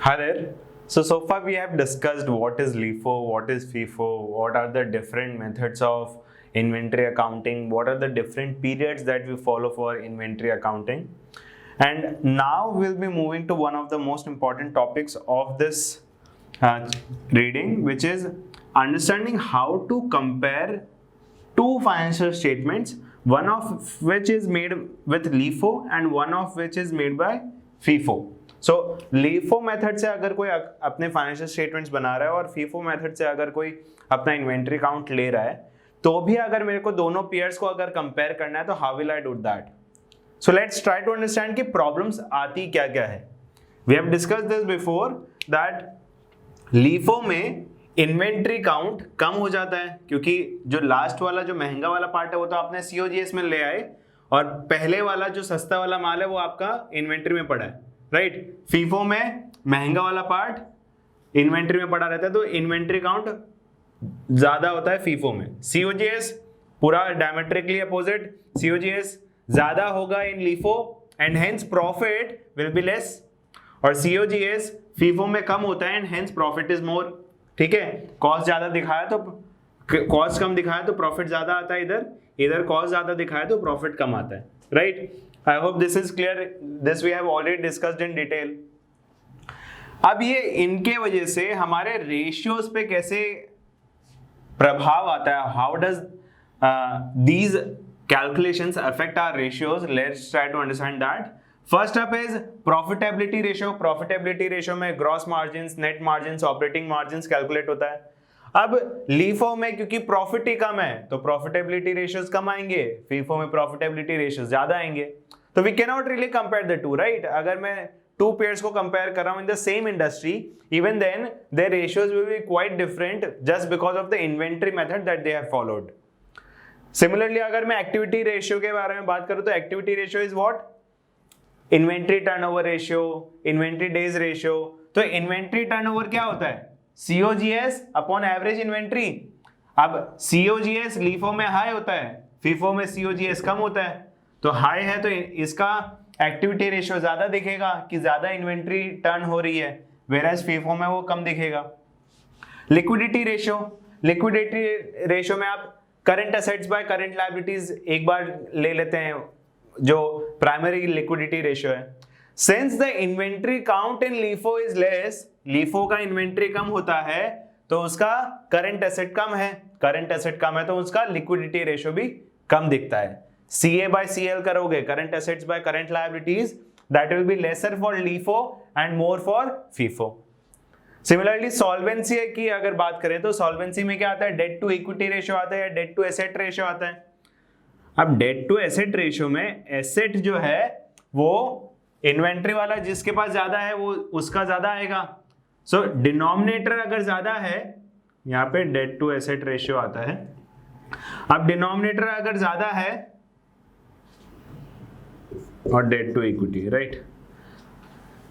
Hi there. So far we have discussed what is LIFO, what is FIFO, what are the different methods of inventory accounting, what are the different periods that we follow for inventory accounting. And now we'll be moving to one of the most important topics of this reading, which is understanding how to compare two financial statements, one of which is made with LIFO and one of which is made by FIFO. So LIFO method से अगर कोई अपने financial statements बना रहा है और FIFO method से अगर कोई अपना इन्वेंट्री काउंट ले रहा है, तो भी अगर मेरे को दोनों पेयर्स को अगर कंपेयर करना है तो how will I do that? So let's try to understand कि प्रॉब्लम्स आती क्या क्या है. We have discussed this before that LIFO में इन्वेंट्री काउंट कम हो जाता है क्योंकि जो लास्ट वाला जो महंगा वाला पार्ट है वो तो आपने सीओजीएस में ले आए और पहले वाला जो सस्ता वाला माल है वो आपका इन्वेंट्री में पड़ा है, राइट. फीफो में महंगा वाला पार्ट इन्वेंट्री में पड़ा रहता है तो इन्वेंट्री काउंट ज्यादा होता है फीफो में. सीओजीएस पूरा डायमेट्रिकली अपोजिट, सीओजीएस ज्यादा होगा in LIFO and hence profit will be less, और सीओजीएस फीफो में कम होता है and hence profit is more. ठीक है, कॉस्ट ज्यादा दिखाया तो कॉस्ट कम दिखाया तो प्रॉफिट ज्यादा आता है, इधर कॉस्ट ज्यादा दिखाया तो प्रॉफिट कम आता है, right. I hope this is clear. This we have already discussed in detail. अब ये इनके वजह से हमारे रेशियोज पे कैसे प्रभाव आता है, how does these calculations affect our ratios? Let's try to understand that. First up is profitability ratio. Profitability ratio में gross margins, net margins, operating margins calculate होता है. अब लीफो में क्योंकि प्रॉफिट ही कम है तो प्रॉफिटेबिलिटी रेशियोज कम आएंगे, फीफो में प्रॉफिटेबिलिटी रेशियोज ज्यादा आएंगे. तो we can not really compare the two, right. अगर मैं टू पेयर्स को कंपेयर कर रहा हूं in the same industry, even then their ratios will be quite different just because of the inventory method that they have followed. Similarly अगर मैं activity ratio के बारे में बात करूं तो activity ratio is what? Inventory turnover ratio, inventory days ratio. तो inventory turnover क्या होता है? COGS upon average inventory. अब COGS लीफो में हाई होता है, फीफो में COGS कम होता है. तो हाई है तो इसका एक्टिविटी रेशियो ज्यादा दिखेगा कि ज्यादा इन्वेंट्री टर्न हो रही है, वेराज फीफो में वो कम दिखेगा. लिक्विडिटी रेशियो, लिक्विडिटी रेशियो में आप current assets by current liabilities एक बार ले लेते हैं जो प्राइमरी लिक्विडिटी रेशियो है. Since the inventory count in LIFO is less, LIFO का इन्वेंट्री कम होता है तो उसका करंट एसेट कम है, करंट एसेट कम है तो उसका लिक्विडिटी रेशियो भी कम दिखता है. CA by CL करोगे, current assets by current liabilities, that will be lesser for LIFO and more for FIFO. Similarly solvency की अगर बात करें तो सॉल्वेंसी में क्या आता है? डेट टू इक्विटी रेशियो आता है या डेट टू एसेट रेशियो आता है. अब डेट टू एसेट रेशियो में एसेट जो है वो इन्वेंट्री वाला जिसके पास ज्यादा है वो उसका ज्यादा आएगा. सो डिनोमिनेटर अगर ज्यादा है, यहां पे डेट टू एसेट रेशियो आता है. अब डिनोमिनेटर अगर ज्यादा है और debt to equity, right.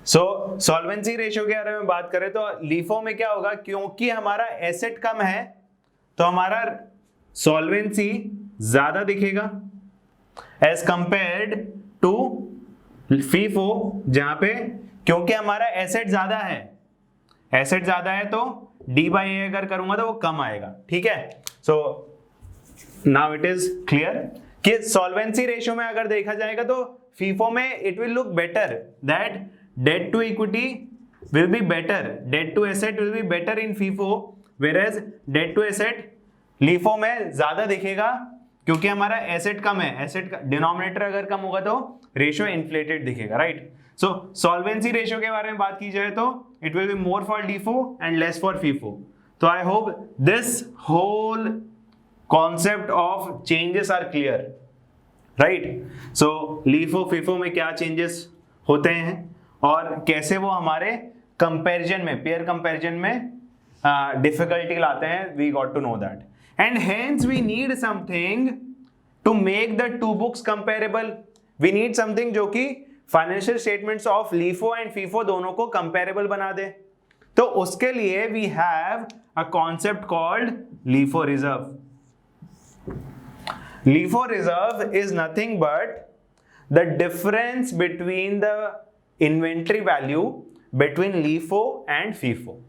So solvency ratio के बारे में बात करें तो लीफो में क्या होगा? क्योंकि हमारा एसेट कम है तो हमारा सॉल्वेंसी ज्यादा दिखेगा एज कंपेयर्ड टू फीफो, जहां पे क्योंकि हमारा एसेट ज्यादा है, एसेट ज्यादा है तो डी बाई ए अगर करूंगा तो वो कम आएगा. ठीक है, so now it is clear कि सॉल्वेंसी रेशियो में अगर देखा जाएगा तो फीफो में it will look better that debt to equity will be better, debt to asset will be better in FIFO, whereas debt to asset LIFO में ज्यादा दिखेगा क्योंकि हमारा एसेट कम है. एसेट का डिनोमिनेटर अगर कम होगा तो रेशियो इन्फ्लेटेड दिखेगा, राइट. सो सॉल्वेंसी रेशियो के बारे में बात की जाए तो it will be more for LIFO and less for FIFO. तो I hope this whole concept of changes are clear, right. So LIFO FIFO में क्या चेंजेस होते हैं और कैसे वो हमारे कंपैरिजन में, पेयर कंपैरिजन में डिफिकल्टी लाते हैं, we got to know that. And hence we need something to make the two books comparable. We need something जो कि financial statements of LIFO and FIFO दोनों को कंपेरेबल बना दे. तो उसके लिए we have a concept called LIFO reserve. LIFO reserve is nothing but the difference between the inventory value between LIFO and FIFO.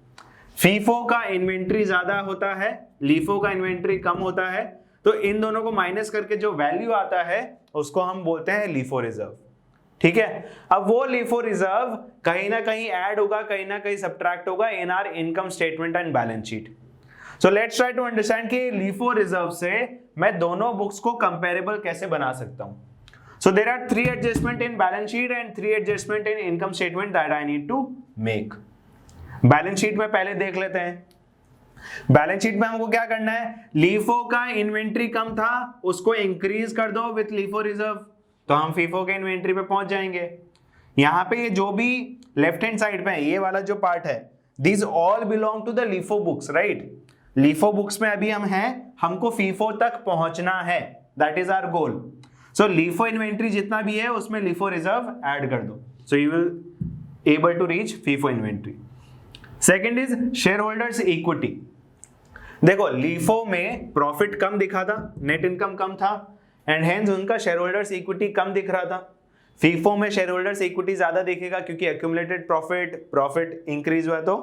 FIFO का इन्वेंट्री ज्यादा होता है, लीफो का इन्वेंट्री कम होता है, तो इन दोनों को माइनस करके जो वैल्यू आता है उसको हम बोलते हैं लीफो रिजर्व। ठीक है, अब वो लीफो रिजर्व कहीं ना कहीं ऐड होगा, कहीं ना कहीं सब्ट्रैक्ट होगा in our income statement and balance sheet. So let's try to understand कि लीफो रिजर्व से मैं दोनों बुक्स को कंपेरेबल कैसे बना सकता हूं। So there are 3 adjustment in balance sheet and 3 adjustment in income statement that I need to make. Balance sheet में पहले देख लेते हैं। बैलेंस शीट में हमको क्या करना है, लीफो का इन्वेंट्री कम था उसको इंक्रीज कर दो विथ लीफो रिजर्व, तो हम फीफो के इन्वेंट्री पे पहुंच जाएंगे। यहां पे ये जो भी लेफ्ट हैंड साइड पे है, ये वाला जो पार्ट है, these all belong to the LIFO books, right? LIFO books में अभी हम हैं, हमको फीफो तक पहुंचना है, that is our goal. So LIFO inventory जितना भी है उसमें LIFO रिजर्व ऐड कर दो, so you will able to reach FIFO inventory. Second is share holders equity. देखो LIFO में प्रॉफिट कम दिखा था, नेट इनकम कम था, एंड हेंस उनका शेयर होल्डर्स इक्विटी कम दिख रहा था। FIFO में शेयर होल्डर्स इक्विटी ज्यादा दिखेगा क्योंकि एक्यूमुलेटेड प्रॉफिट इंक्रीज हुआ तो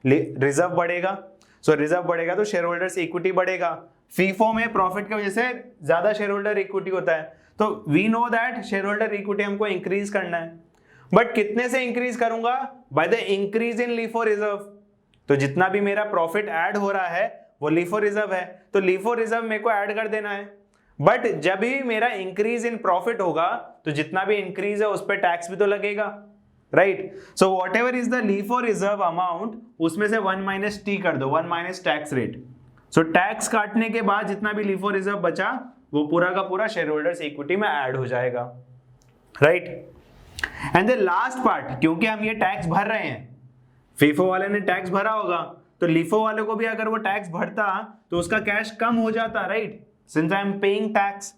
रिजर्व बढ़ेगा, सो रिजर्व बढ़ेगा तो शेयर होल्डर्स इक्विटी बढ़ेगा। FIFO में प्रॉफिट की वजह से ज्यादा शेयर होल्डर इक्विटी होता है, तो we know that share holder equity हमको इंक्रीज करना है, बट कितने से इंक्रीज करूंगा, by the increase in LIFO reserve. तो जितना भी मेरा प्रॉफिट ऐड हो रहा है वो LIFO रिजर्व है, तो LIFO रिजर्व मेरे को ऐड कर देना है। बट जब भी मेरा इंक्रीज इन प्रॉफिट होगा तो जितना भी इंक्रीज है उस पर टैक्स भी तो लगेगा, right? So what ever is the LIFO reserve amount, उसमें से 1 माइनस टी कर दो, 1 minus tax rate. So tax काटने के बाद जितना भी LIFO रिजर्व बचा वो पूरा का पूरा शेयर होल्डर्स इक्विटी में ऐड हो जाएगा, right? And the last part, क्योंकि हम ये टैक्स भर रहे हैं, FIFO वाले ने टैक्स भरा होगा तो LIFO वाले को भी अगर वो टैक्स भरता तो उसका कैश कम हो जाता, right? Since I am paying tax,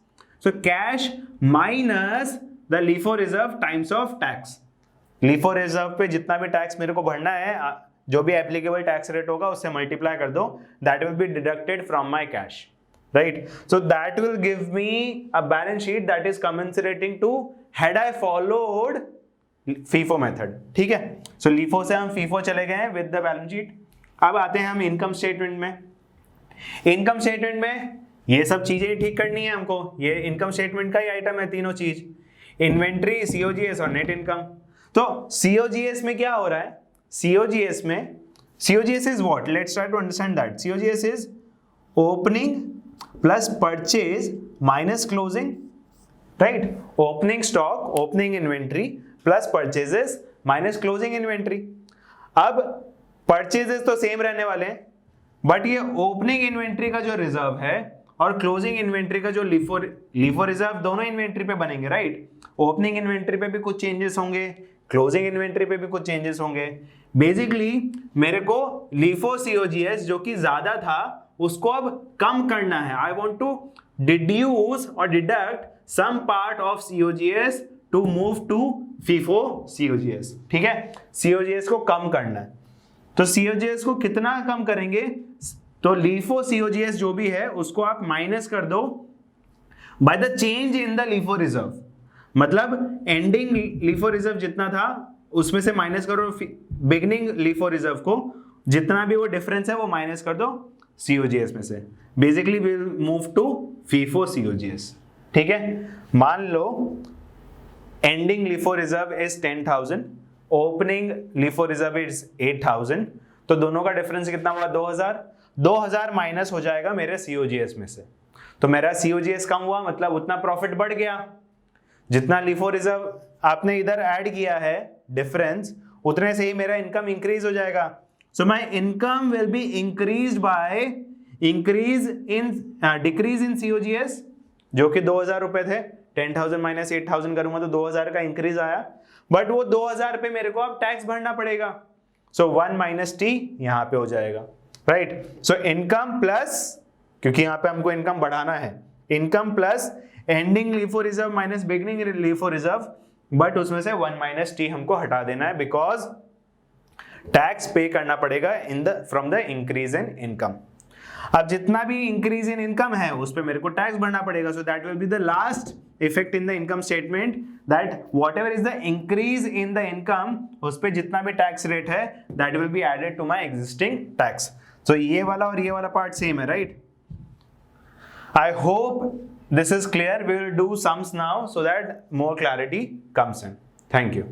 so cash minus the LIFO reserve times of tax. LIFO reserve पे जितना भी टैक्स मेरे को भरना है, जो भी एप्लीकेबल टैक्स रेट होगा उससे मल्टीप्लाई कर दो, that will be deducted from my cash, right? So that will give me a balance sheet that is commensurating to had I followed FIFO method, ठीक है? So LIFO से हम FIFO चले गए हैं with the balance sheet। अब आते हैं हम इनकम स्टेटमेंट में। इनकम स्टेटमेंट में ये सब चीजें ही ठीक करनी है हमको, ये इनकम स्टेटमेंट का ही आइटम है तीनों चीज, इन्वेंट्री, COGS और नेट इनकम। तो COGS में क्या हो रहा है, COGS is what, let's try to understand that. COGS is opening plus purchase minus closing, right? Opening stock, opening inventory plus purchases minus closing inventory. अब परचेजेस तो same रहने वाले हैं, बट ये ओपनिंग इन्वेंट्री का जो रिजर्व है और क्लोजिंग इन्वेंट्री का जो LIFO रिजर्व दोनों इन्वेंट्री पे बनेंगे, राइट? ओपनिंग इन्वेंट्री पे भी कुछ चेंजेस होंगे, क्लोजिंग इन्वेंट्री पे भी कुछ चेंजेस होंगे। बेसिकली मेरे को LIFO COGS जो कि ज्यादा था उसको अब कम करना है। आई वांट टू डिड्यूस और deduct some part of COGS to move to FIFO COGS, ठीक है? COGS को कम करना है, तो COGS को कितना कम करेंगे, तो LIFO COGS जो भी है उसको आप माइनस कर दो by the change in the LIFO reserve. मतलब एंडिंग LIFO रिजर्व जितना था उसमें से माइनस करो बिगनिंग LIFO रिजर्व को, जितना भी वो डिफरेंस है वो माइनस कर दो COGS में से। Basically we will move to FIFO COGS, ठीक है? मान लो ending LIFO reserve is 10,000, opening LIFO reserve is 8,000, तो दोनों का डिफरेंस कितना हुआ, 2,000 माइनस हो जाएगा मेरे COGS में से। तो मेरा COGS कम हुआ मतलब उतना प्रॉफिट बढ़ गया, जितना LIFO रिजर्व आपने इधर ऐड किया है डिफरेंस, उतने से ही मेरा इनकम इंक्रीज हो जाएगा। So my income will be increased by decrease in COGS, जो कि 2,000 रुपए थे, 10,000 माइनस 8,000 करूंगा तो 2,000 का इंक्रीज आया, बट वो 2,000 पे मेरे को अब टैक्स भरना पड़ेगा, सो 1 माइनस टी यहां पे हो जाएगा, राइट? सो इनकम प्लस, क्योंकि यहां पे हमको इनकम बढ़ाना है, income plus ending LIFO reserve minus beginning LIFO reserve, but उसमें से 1 माइनस टी हमको हटा देना है बिकॉज टैक्स पे करना पड़ेगा from the increase in income. अब जितना भी इंक्रीज इन इनकम है उस पे मेरे को टैक्स भरना पड़ेगा, so that will be the last effect in the income statement, that whatever is the increase in the income उस पे जितना भी टैक्स रेट है that will be added to my existing tax. So ये वाला और ये वाला पार्ट सेम है, right? I hope this is clear. We will do sums now so that more clarity comes in. Thank you.